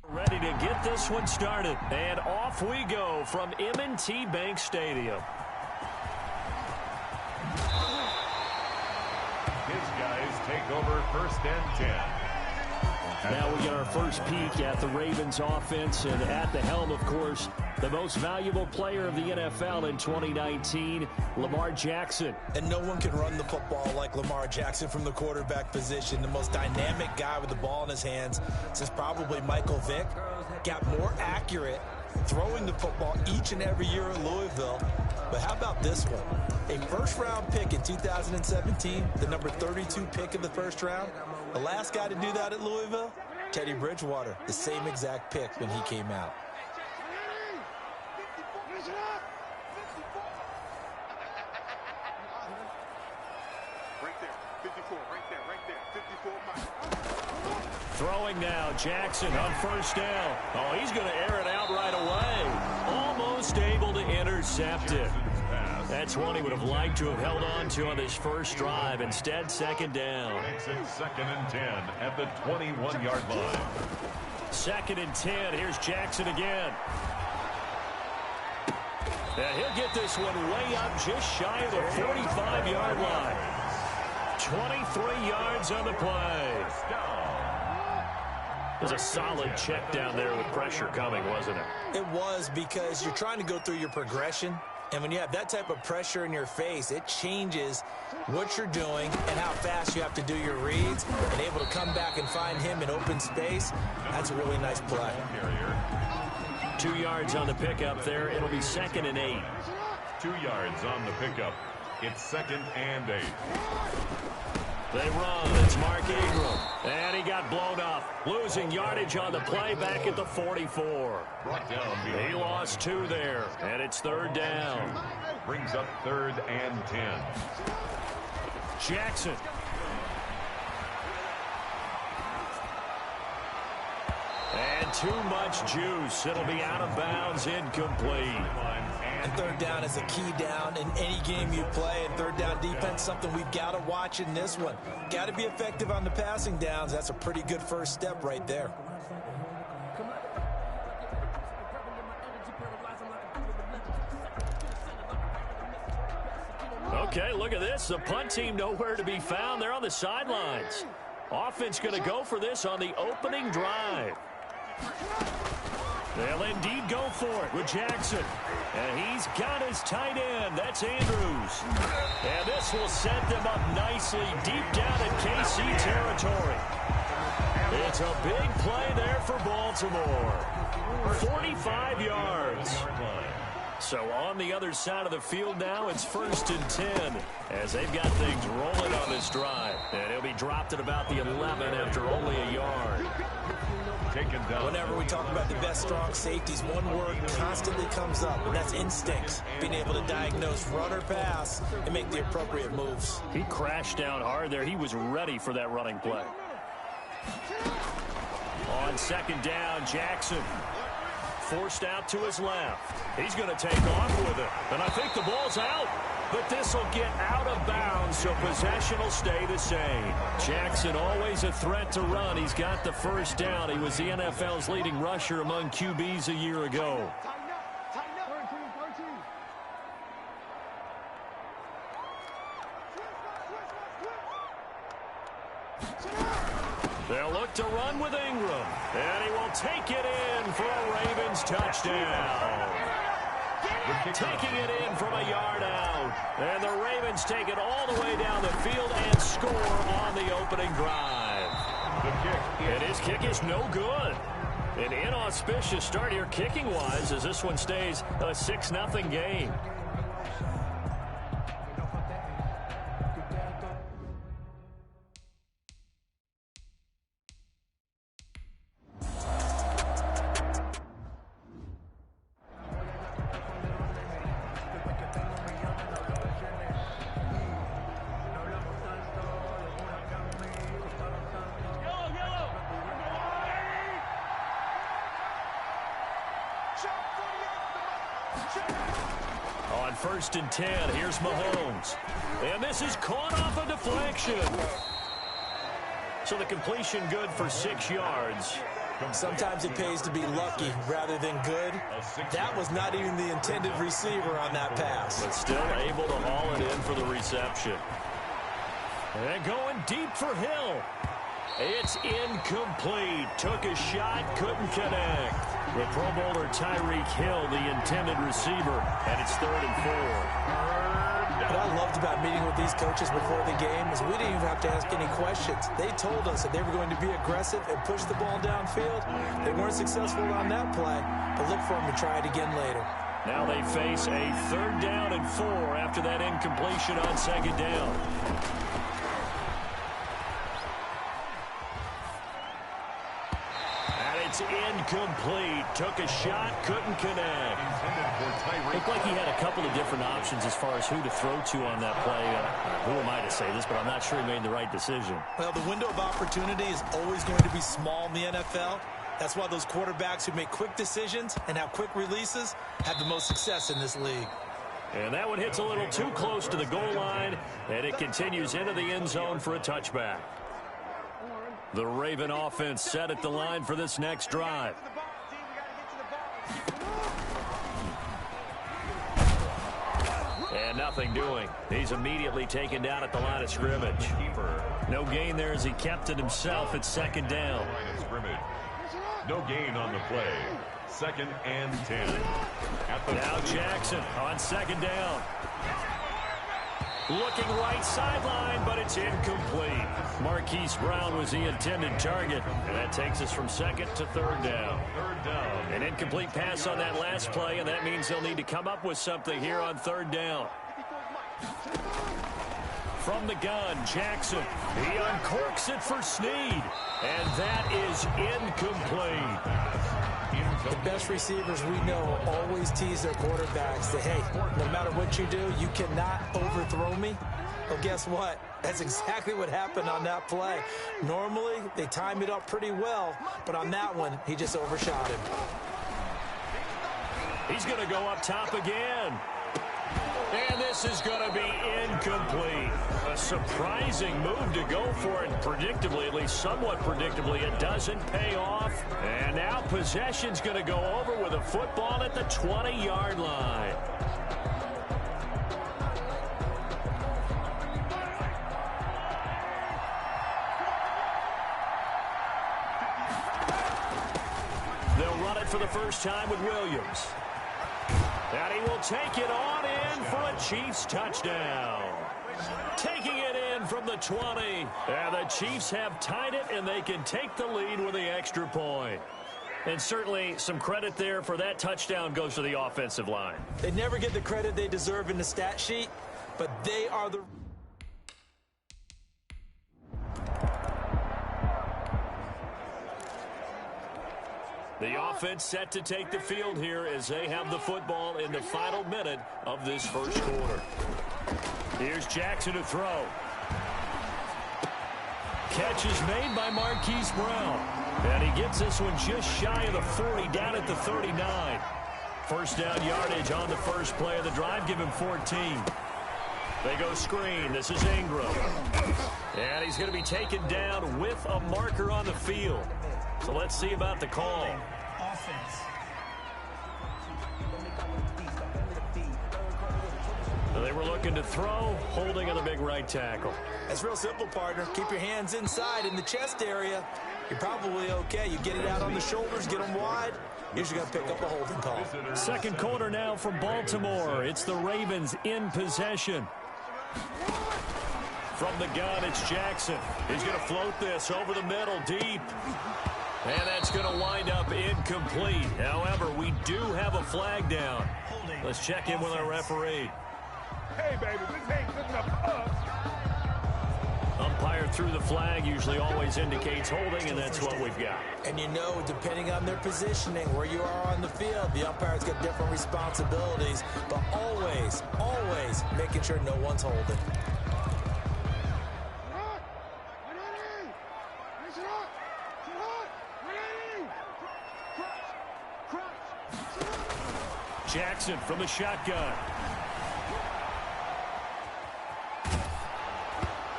Ready to get this one started. And off we go from M&T Bank Stadium. His guys take over 1st and 10. Now we get our first peek at the Ravens offense, and at the helm, of course, the most valuable player of the NFL in 2019, Lamar Jackson. And no one can run the football like Lamar Jackson from the quarterback position. The most dynamic guy with the ball in his hands since probably Michael Vick. Got more accurate throwing the football each and every year at Louisville. But how about this one? A first-round pick in 2017, the number 32 pick in the first round. The last guy to do that at Louisville, Teddy Bridgewater, the same exact pick when he came out. Right there, 54, right there, 54. Throwing now, Jackson on 1st down. Oh, he's going to air it out right away. Almost able to intercept it. That's one he would have liked to have held on to on his first drive. Instead, 2nd down. Makes it 2nd and 10 at the 21-yard line. 2nd and 10. Here's Jackson again. And he'll get this one way up just shy of the 45-yard line. 23 yards on the play. It was a solid check down there with pressure coming, wasn't it? It was, because you're trying to go through your progression. And when you have that type of pressure in your face, it changes what you're doing and how fast you have to do your reads. And able to come back and find him in open space, that's a really nice play. 2 yards on the pickup there. It'll be 2nd and 8. 2 yards on the pickup. It's 2nd and 8. They run. It's Mark Ingram. And he got blown up. Losing yardage on the play back at the 44. Brought down. He lost 2 there. And it's 3rd down. Brings up 3rd and 10. Jackson. And too much juice. It'll be out of bounds, incomplete. And 3rd down is a key down in any game you play. And 3rd down defense, something we've got to watch in this one. Got to be effective on the passing downs. That's a pretty good first step right there. Okay, look at this. The punt team nowhere to be found. They're on the sidelines. Offense going to go for this on the opening drive. They'll indeed go for it with Jackson. And he's got his tight end. That's Andrews. And this will set them up nicely deep down in KC territory. It's a big play there for Baltimore. 45 yards. So on the other side of the field now, it's 1st and 10 as they've got things rolling on this drive. And he'll be dropped at about the 11 after only a yard. Taken down. Whenever we talk about the best strong safeties, one word constantly comes up, and that's instincts. Being able to diagnose run or pass and make the appropriate moves. He crashed down hard there. He was ready for that running play. On 2nd down, Jackson. Forced out to his left. He's going to take off with it. And I think the ball's out. But this will get out of bounds, so possession will stay the same. Jackson always a threat to run. He's got the 1st down. He was the NFL's leading rusher among QBs a year ago. They'll look to run with Ingram. And he will take it in for a Ravens touchdown. Taking it in from a yard out. And the Ravens take it all the way down the field and score on the opening drive. And his kick is no good. An inauspicious start here kicking-wise as this one stays a 6-0 game. On 1st and 10, here's Mahomes. And this is caught off a deflection. So the completion good for 6 yards. Sometimes it pays to be lucky rather than good. That was not even the intended receiver on that pass. But still able to haul it in for the reception. And going deep for Hill. It's incomplete. Took a shot, couldn't connect. The Pro Bowler Tyreek Hill, the intended receiver, and it's 3rd and 4. What I loved about meeting with these coaches before the game is we didn't even have to ask any questions. They told us that they were going to be aggressive and push the ball downfield. They weren't successful on that play, but look for them to try it again later. Now they face a 3rd down and 4 after that incompletion on 2nd down. It's incomplete. Took a shot, couldn't connect. Looked like he had a couple of different options as far as who to throw to on that play. Who am I to say this, but I'm not sure he made the right decision. Well, the window of opportunity is always going to be small in the NFL. That's why those quarterbacks who make quick decisions and have quick releases have the most success in this league. And that one hits a little too close to the goal line, and it continues into the end zone for a touchback. The Raven offense set at the line for this next drive. And nothing doing. He's immediately taken down at the line of scrimmage. No gain there as he kept it himself at 2nd down. No gain on the play. 2nd and 10. Now Jackson on 2nd down. Looking right sideline, but it's incomplete. Marquise Brown was the intended target, and that takes us from 2nd to 3rd down. An incomplete pass on that last play, and that means they'll need to come up with something here on 3rd down. From the gun, Jackson. He uncorks it for Snead, and that is incomplete. The best receivers we know always tease their quarterbacks that, hey, no matter what you do, you cannot overthrow me. Well, guess what? That's exactly what happened on that play. Normally, they time it up pretty well, but on that one, he just overshot him. He's going to go up top again. And this is going to be incomplete. A surprising move to go for it. Predictably, at least somewhat predictably, it doesn't pay off. And now possession's going to go over with a football at the 20-yard line. They'll run it for the first time with Williams. And he will take it on in for a Chiefs touchdown. Taking it in from the 20. And the Chiefs have tied it, and they can take the lead with the extra point. And certainly some credit there for that touchdown goes to the offensive line. They never get the credit they deserve in the stat sheet, but they are the... The offense set to take the field here as they have the football in the final minute of this first quarter. Here's Jackson to throw. Catch is made by Marquise Brown. And he gets this one just shy of the 40, down at the 39. First down yardage on the first play of the drive. Give him 14. They go screen. This is Ingram. And he's going to be taken down with a marker on the field. So let's see about the call. They were looking to throw, holding on the big right tackle. That's real simple, partner. Keep your hands inside in the chest area. You're probably okay. You get it out on the shoulders, get them wide. You're just going to pick up a holding call. Second quarter now from Baltimore. It's the Ravens in possession. From the gun, it's Jackson. He's going to float this over the middle, deep. And that's going to wind up incomplete. However, we do have a flag down. Let's check in with our referee. Hey, baby, this ain't good enough for us. Umpire through the flag usually always indicates holding, and that's what we've got. And you know, depending on their positioning, where you are on the field, the umpire's got different responsibilities, but always, always making sure no one's holding. Jackson from the shotgun.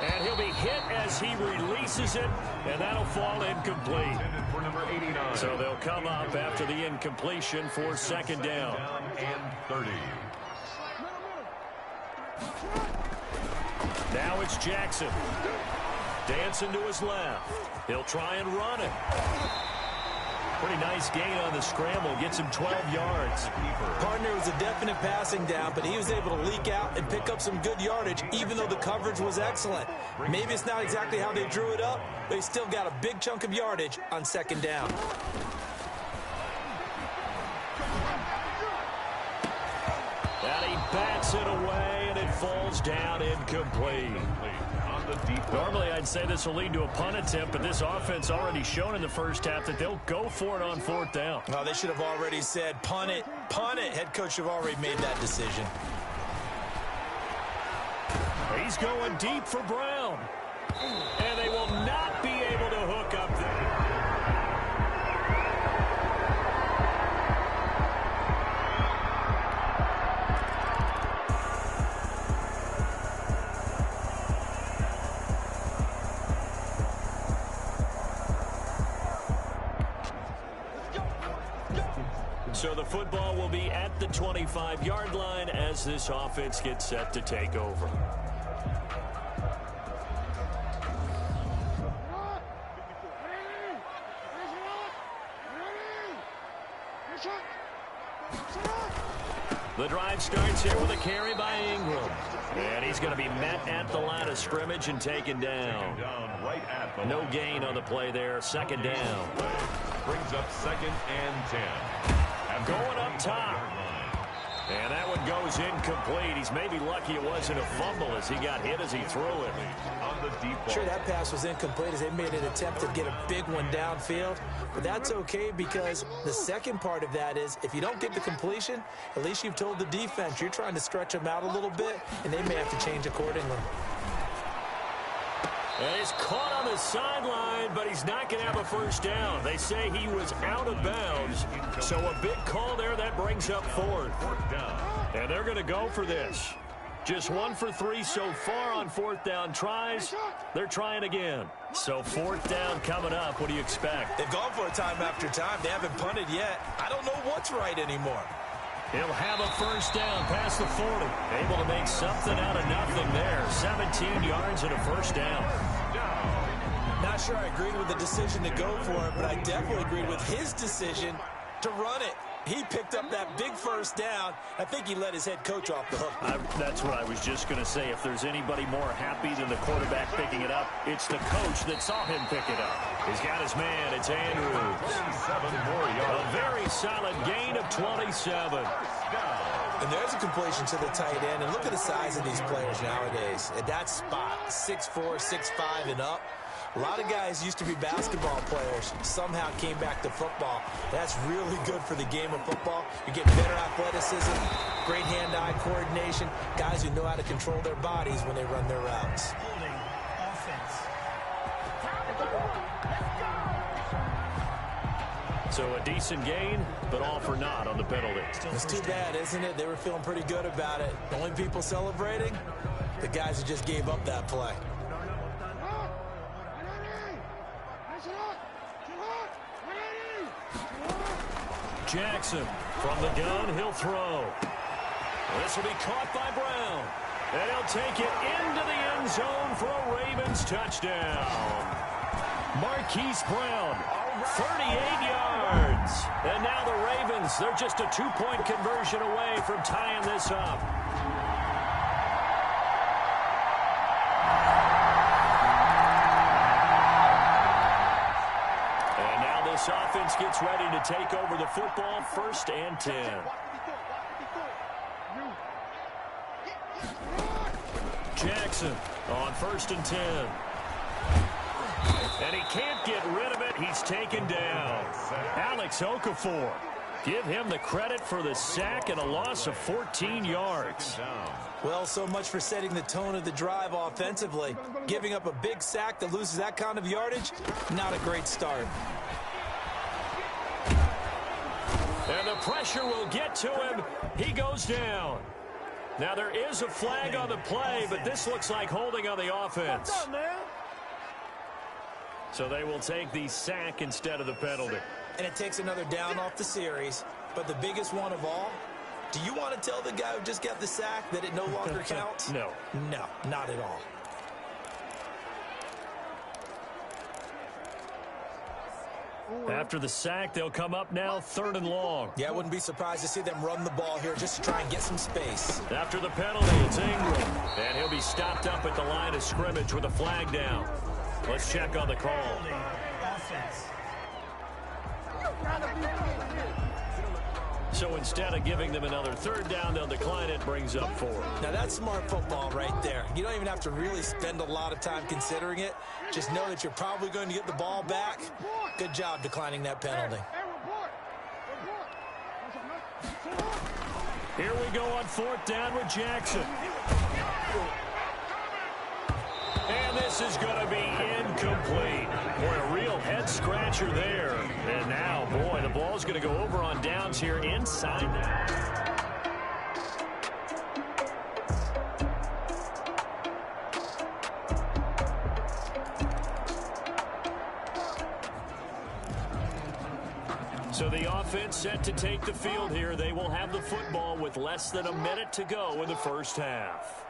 And And he'll be hit as he releases it, and that'll fall incomplete. For number 89. So they'll come up after the incompletion for second down. And 30. Now it's Jackson. Dancing to his left. He'll try and run it. Pretty nice gain on the scramble. Gets him 12 yards. Partner was a definite passing down, but he was able to leak out and pick up some good yardage, even though the coverage was excellent. Maybe it's not exactly how they drew it up, but he still got a big chunk of yardage on second down. And he bats it away, and it falls down incomplete. Normally, I'd say this will lead to a punt attempt, but this offense already shown in the first half that they'll go for it on fourth down. Oh, they should have already said, punt it, punt it. Head coach should have already made that decision. He's going deep for Brown. And they will not be able to hook up there. So the football will be at the 25-yard line as this offense gets set to take over. The drive starts here with a carry by Ingram. And he's going to be met at the line of scrimmage and taken down. No gain on the play there. Second down. Brings up second and 10. Going up top. And that one goes incomplete. He's maybe lucky it wasn't a fumble as he got hit as he threw it. On the deep ball. Sure, that pass was incomplete as they made an attempt to get a big one downfield. But that's okay because the second part of that is if you don't get the completion, at least you've told the defense you're trying to stretch them out a little bit, and they may have to change accordingly. And he's caught on the sideline, but he's not going to have a first down. They say he was out of bounds. So a big call there that brings up fourth. And they're going to go for this. Just 1 for 3 so far on fourth down tries. They're trying again. So fourth down coming up. What do you expect? They've gone for it time after time. They haven't punted yet. I don't know what's right anymore. He'll have a first down past the 40. Able to make something out of nothing there. 17 yards and a first down. Not sure I agreed with the decision to go for it, but I definitely agreed with his decision to run it. He picked up that big first down. I think he let his head coach off the hook. That's what I was just going to say. If there's anybody more happy than the quarterback picking it up, it's the coach that saw him pick it up. He's got his man. It's Andrews. 7 more yards. A very solid gain of 27. And there's a completion to the tight end. And look at the size of these players nowadays. At that spot, 6'4", 6'5", and up. A lot of guys used to be basketball players, somehow came back to football. That's really good for the game of football. You're getting better athleticism, great hand-eye coordination, guys who know how to control their bodies when they run their routes. So a decent gain, but all for naught on the penalty. It's too bad, isn't it? They were feeling pretty good about it. The only people celebrating, the guys who just gave up that play. Jackson from the gun, he'll throw. This will be caught by Brown. And he'll take it into the end zone for a Ravens touchdown. Marquise Brown, 38 yards. And now the Ravens, they're just a 2-point conversion away from tying this up. This offense gets ready to take over the football, 1st and 10. Jackson on 1st and 10. And he can't get rid of it. He's taken down. Alex Okafor. Give him the credit for the sack and a loss of 14 yards. Well, so much for setting the tone of the drive offensively. Giving up a big sack that loses that kind of yardage, not a great start. And the pressure will get to him. He goes down. Now, there is a flag on the play, but this looks like holding on the offense. So they will take the sack instead of the penalty. And it takes another down off the series. But the biggest one of all, do you want to tell the guy who just got the sack that it no longer counts? No. No, not at all. After the sack, they'll come up now 3rd and long. Yeah, I wouldn't be surprised to see them run the ball here just to try and get some space. After the penalty, it's Ingram. And he'll be stopped up at the line of scrimmage with a flag down. Let's check on the call. So instead of giving them another 3rd down, they'll decline it, brings up 4. Now that's smart football right there. You don't even have to really spend a lot of time considering it. Just know that you're probably going to get the ball back. Good job declining that penalty. Here we go on 4th down with Jackson. And this is going to be incomplete. Boy, a real head-scratcher there. And now, boy, the ball's going to go over on downs here inside. So the offense set to take the field here. They will have the football with less than a minute to go in the first half.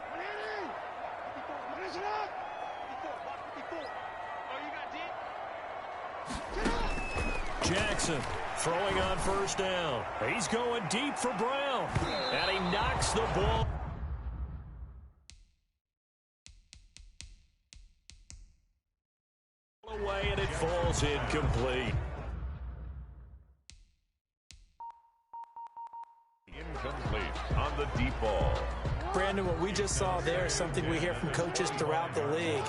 Jackson throwing on 1st down. He's going deep for Brown. And he knocks the ball away, and it falls incomplete. Incomplete on the deep ball. Brandon, what we just saw there is something we hear from coaches throughout the league.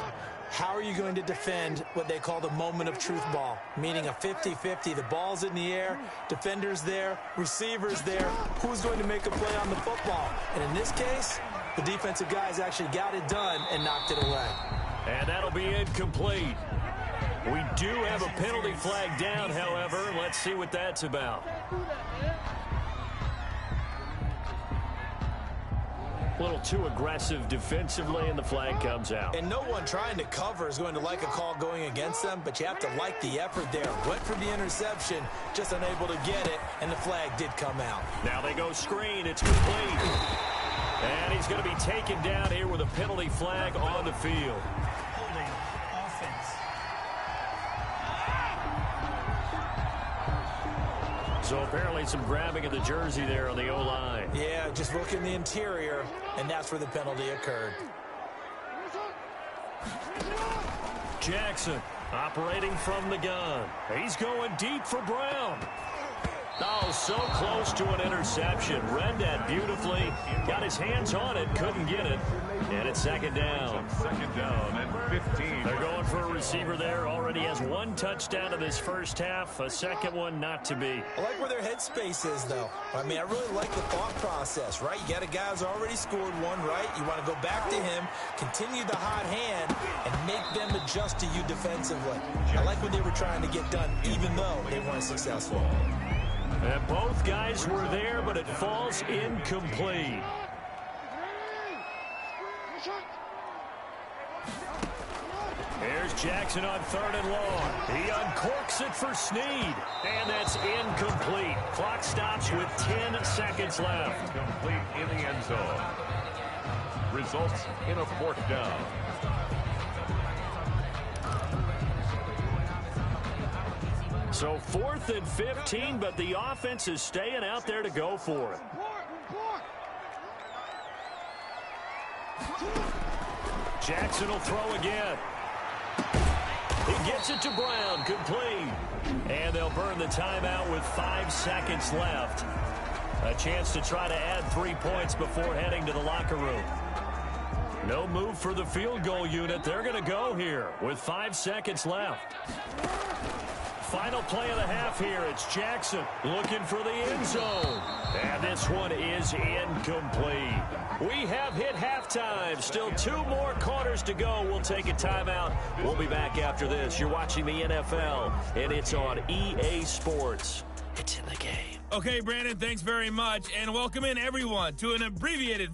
How are you going to defend what they call the moment of truth ball, meaning a 50-50? The ball's in the air, defenders there, receivers there. Who's going to make a play on the football? And in this case, the defensive guys actually got it done and knocked it away. And that'll be incomplete. We do have a penalty flag down, however. Let's see what that's about. A little too aggressive defensively, and the flag comes out. And no one trying to cover is going to like a call going against them, but you have to like the effort there. Went for the interception, just unable to get it, and the flag did come out. Now they go screen. It's complete. And he's going to be taken down here with a penalty flag on the field. Holding offense. So apparently some grabbing of the jersey there on the O-line. Yeah, just look in the interior, and that's where the penalty occurred. Jackson operating from the gun. He's going deep for Brown. Oh, so close to an interception. Read that beautifully. Got his hands on it, couldn't get it. And it's 2nd down. 2nd down and 15. They're going for a receiver there. Already has 1 touchdown in this first half. A second one not to be. I like where their headspace is, though. I mean, I really like the thought process, right? You got a guy who's already scored one, right? You want to go back to him, continue the hot hand, and make them adjust to you defensively. I like what they were trying to get done, even though they weren't successful. And both guys were there, but it falls incomplete. Here's Jackson on 3rd and long. He uncorks it for Snead. And that's incomplete. Clock stops with 10 seconds left. Complete in the end zone. Results in a 4th down. So 4th and 15, but the offense is staying out there to go for it. Jackson will throw again. He gets it to Brown, complete. And they'll burn the timeout with 5 seconds left. A chance to try to add 3 points before heading to the locker room. No move for the field goal unit. They're going to go here with 5 seconds left. Final play of the half here. It's Jackson looking for the end zone. And this one is incomplete. We have hit halftime. Still 2 more quarters to go. We'll take a timeout. We'll be back after this. You're watching the NFL, and it's on EA Sports. It's in the game. Okay, Brandon, thanks very much. And welcome in, everyone, to an abbreviated